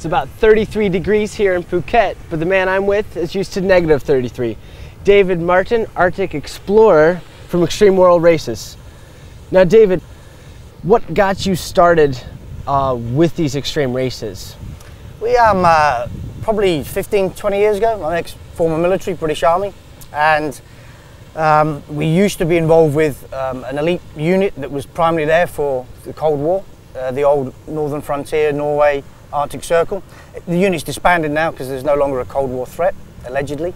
about 33 degrees here in Phuket, but the man I'm with is used to negative 33. David Martin, Arctic explorer from Extreme World Races. Now David, what got you started with these extreme races? We probably 15, 20 years ago. I'm ex-former military, British Army, and we used to be involved with an elite unit that was primarily there for the Cold War, the old Northern Frontier, Norway, Arctic Circle. The unit's disbanded now because there's no longer a Cold War threat, allegedly.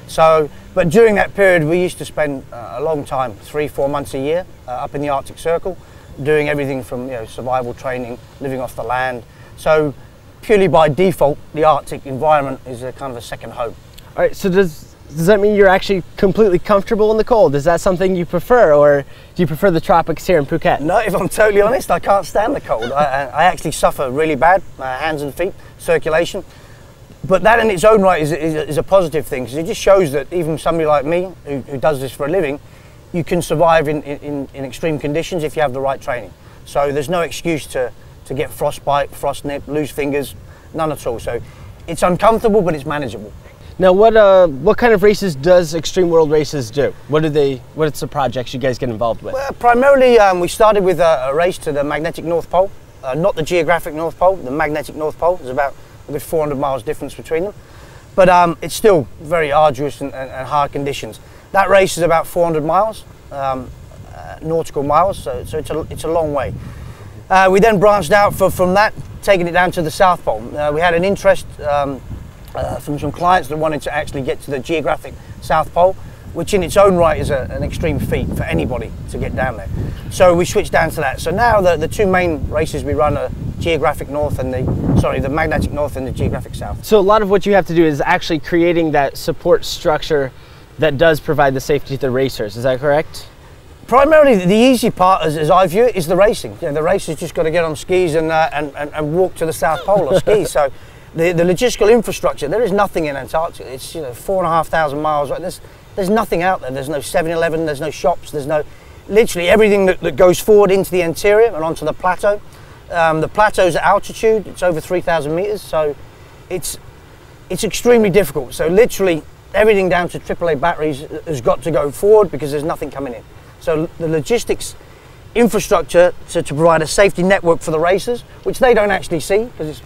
So, but during that period we used to spend a long time, 3-4 months a year, up in the Arctic Circle, doing everything from survival training, living off the land. So purely by default, the Arctic environment is a kind of a second home. All right, so does that mean you're actually completely comfortable in the cold? Is that something you prefer, or do you prefer the tropics here in Phuket? No, if I'm totally honest, I can't stand the cold. I actually suffer really bad, hands and feet, circulation. But that in its own right is a positive thing, because it just shows that even somebody like me, who does this for a living, you can survive in extreme conditions if you have the right training. So there's no excuse to get frostbite, frost nip, lose fingers, none at all. So it's uncomfortable, but it's manageable. Now, what kind of races does Extreme World Races do? What's the projects you guys get involved with? Well, primarily we started with a race to the magnetic North Pole, not the geographic North Pole, the magnetic North Pole. There's about a good 400 miles difference between them, but it's still very arduous and hard conditions. That race is about 400 miles, nautical miles, so it's a long way. We then branched out from that, taking it down to the South Pole. We had an interest from some clients that wanted to actually get to the geographic South Pole, which in its own right is an extreme feat for anybody to get down there. So we switched down to that. So now the two main races we run are geographic north and the magnetic north and the geographic south. So a lot of what you have to do is actually creating that support structure that does provide the safety to the racers. Is that correct? Primarily, the easy part, as I view it, is the racing. The racers just got to get on skis and walk to the South Pole or skis. So the logistical infrastructure, there is nothing in Antarctica. It's 4,500 miles. Right? There's nothing out there. There's no 7-Eleven. There's no shops. There's no literally everything that goes forward into the interior and onto the plateau. The plateau's at altitude. It's over 3,000 meters. So it's extremely difficult. So literally everything down to AAA batteries has got to go forward because there's nothing coming in. So the logistics infrastructure to provide a safety network for the racers, which they don't actually see because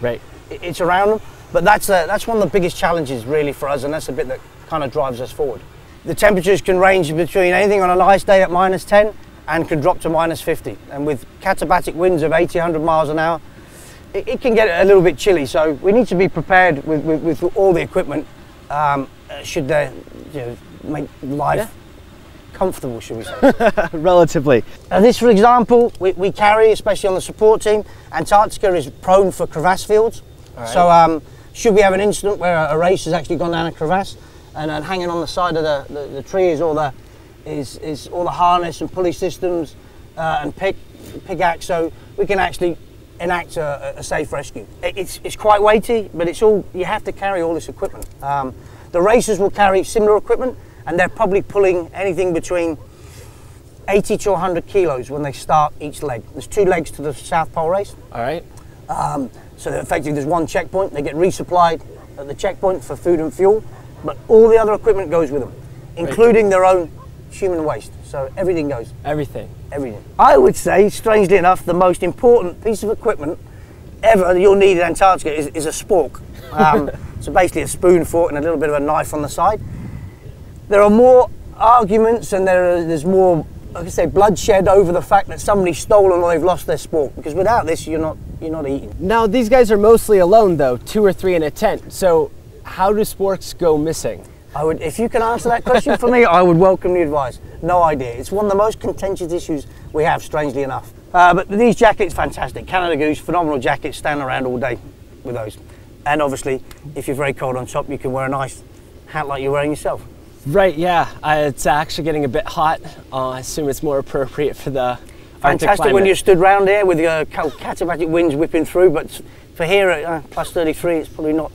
it's around them. But that's one of the biggest challenges really for us, and that's the bit that kind of drives us forward. The temperatures can range between anything on a nice day at -10 and can drop to -50. And with katabatic winds of 80-100 miles an hour, it can get a little bit chilly. So we need to be prepared with all the equipment should they make life comfortable, should we say. Relatively. This, for example, we carry, especially on the support team, Antarctica is prone for crevasse fields. Right. So should we have an incident where a race has actually gone down a crevasse and hanging on the side of the tree is all the harness and pulley systems and pickaxe, so we can actually enact a safe rescue. It's quite weighty, but you have to carry all this equipment. The racers will carry similar equipment, and they're probably pulling anything between 80 to 100 kilos when they start each leg. There's 2 legs to the South Pole race. All right. So effectively there's one checkpoint. They get resupplied at the checkpoint for food and fuel, but all the other equipment goes with them, including their own human waste. So everything goes. Everything. Everything. I would say, strangely enough, the most important piece of equipment ever that you'll need in Antarctica is a spork. So basically a spoon, fork, and a little bit of a knife on the side. There are more arguments and there's more, like I say, bloodshed over the fact that somebody's stolen or they've lost their spork, because without this you're not eating. Now these guys are mostly alone though, 2 or 3 in a tent. So how do sporks go missing? If you can answer that question for me, I would welcome the advice. No idea. It's one of the most contentious issues we have, strangely enough. But these jackets, fantastic. Canada Goose, phenomenal jackets, stand around all day with those. And obviously, if you're very cold on top, you can wear a nice hat like you're wearing yourself. Right, yeah. It's actually getting a bit hot. I assume it's more appropriate for the fantastic when you're stood round here with your katabatic winds whipping through, but for here at plus 33, it's probably not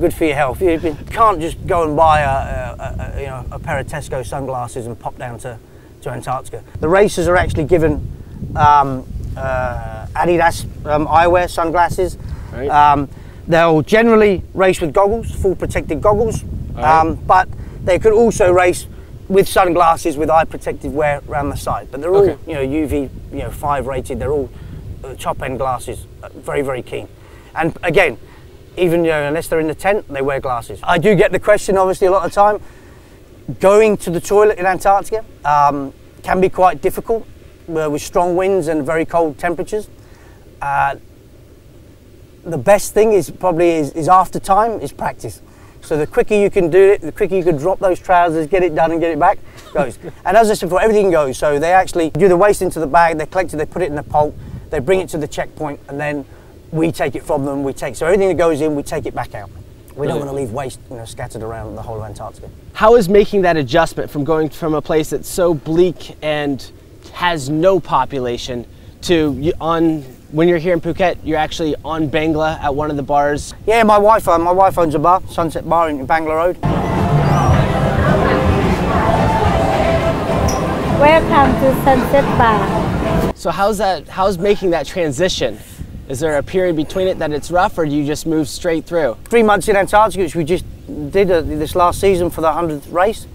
good for your health. You can't just go and buy a pair of Tesco sunglasses and pop down to Antarctica. The racers are actually given Adidas eyewear sunglasses. Right. They'll generally race with goggles, full protective goggles, right. But they could also race with sunglasses with eye protective wear around the side. But they're all, Okay. UV, 5 rated. They're all top end glasses, very, very keen. And again, even unless they're in the tent, they wear glasses. I do get the question, obviously, a lot of the time. Going to the toilet in Antarctica can be quite difficult with strong winds and very cold temperatures. The best thing is after time is practice. So the quicker you can do it, the quicker you can drop those trousers, get it done and get it back, goes. And as I said before, everything goes. So they actually do the waste into the bag, they collect it, they put it in the pulp, they bring it to the checkpoint, and then we take it from them, so everything that goes in, we take it back out. We don't want to leave waste scattered around the whole of Antarctica. How is making that adjustment from going from a place that's so bleak and has no population to when you're here in Phuket, you're actually on Bangla at one of the bars? Yeah, my wife owns a bar, Sunset Bar in Bangla Road. Welcome to Sunset Bar. So how's making that transition? Is there a period between it that it's rough, or do you just move straight through? 3 months in Antarctica, which we just did this last season for the 100th race.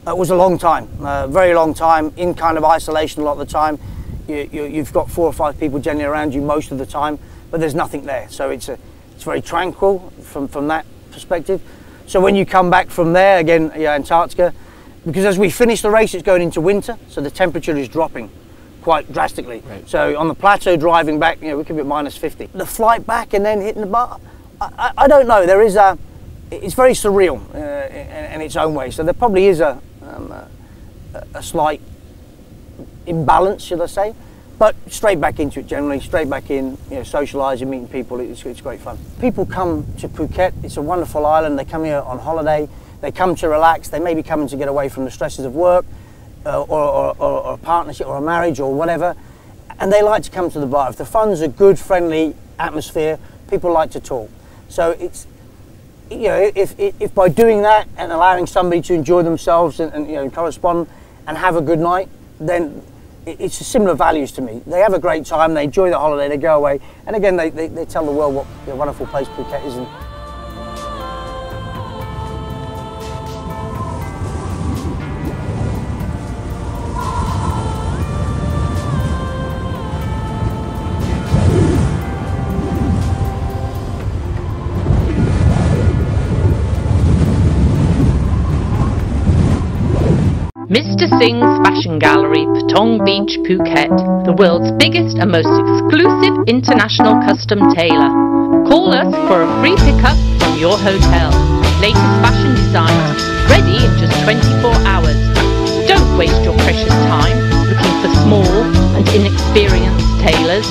It was a long time, very long time, in kind of isolation a lot of the time. You've got 4 or 5 people generally around you most of the time, but there's nothing there. So it's very tranquil from that perspective. So when you come back from there, again, Antarctica, because as we finish the race, it's going into winter, so the temperature is dropping quite drastically. Right. So on the plateau driving back, we could be at -50. The flight back and then hitting the bar, I don't know. It's very surreal in its own way. So there probably is a slight imbalance, should I say? But straight back into it generally, straight back in, socialising, meeting people. It's great fun. People come to Phuket. It's a wonderful island. They come here on holiday. They come to relax. They may be coming to get away from the stresses of work. Or a partnership or a marriage or whatever, and they like to come to the bar. If the fun's a good, friendly atmosphere, people like to talk. So it's, if by doing that and allowing somebody to enjoy themselves and correspond and have a good night, then it's similar values to me. They have a great time, they enjoy the holiday, they go away, and again they tell the world what a wonderful place Phuket is. Mr. Singh's Fashion Gallery, Patong Beach, Phuket, the world's biggest and most exclusive international custom tailor. Call us for a free pickup from your hotel. Latest fashion designs, ready in just 24 hours. Don't waste your precious time looking for small and inexperienced tailors.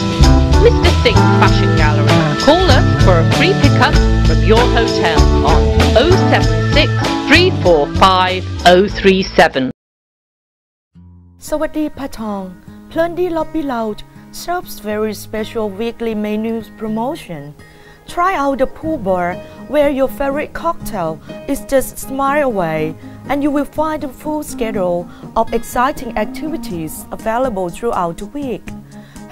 Mr. Singh's Fashion Gallery. Call us for a free pickup from your hotel on 076 345 037. สวัสดีปะทอง Plenty Lobby Lounge serves very special weekly menu promotion. Try out the pool bar where your favorite cocktail is just a smile away, and you will find a full schedule of exciting activities available throughout the week.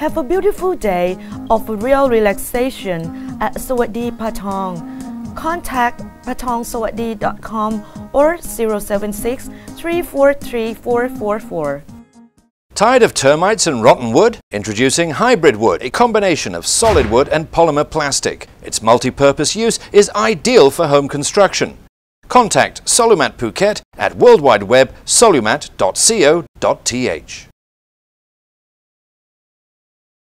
Have a beautiful day of real relaxation at Sawadi Patong. Contact patongsawadi.com or 076 343 444. Tired of termites and rotten wood? Introducing hybrid wood, a combination of solid wood and polymer plastic. Its multi-purpose use is ideal for home construction. Contact Solumat Phuket at worldwideweb solumat.co.th.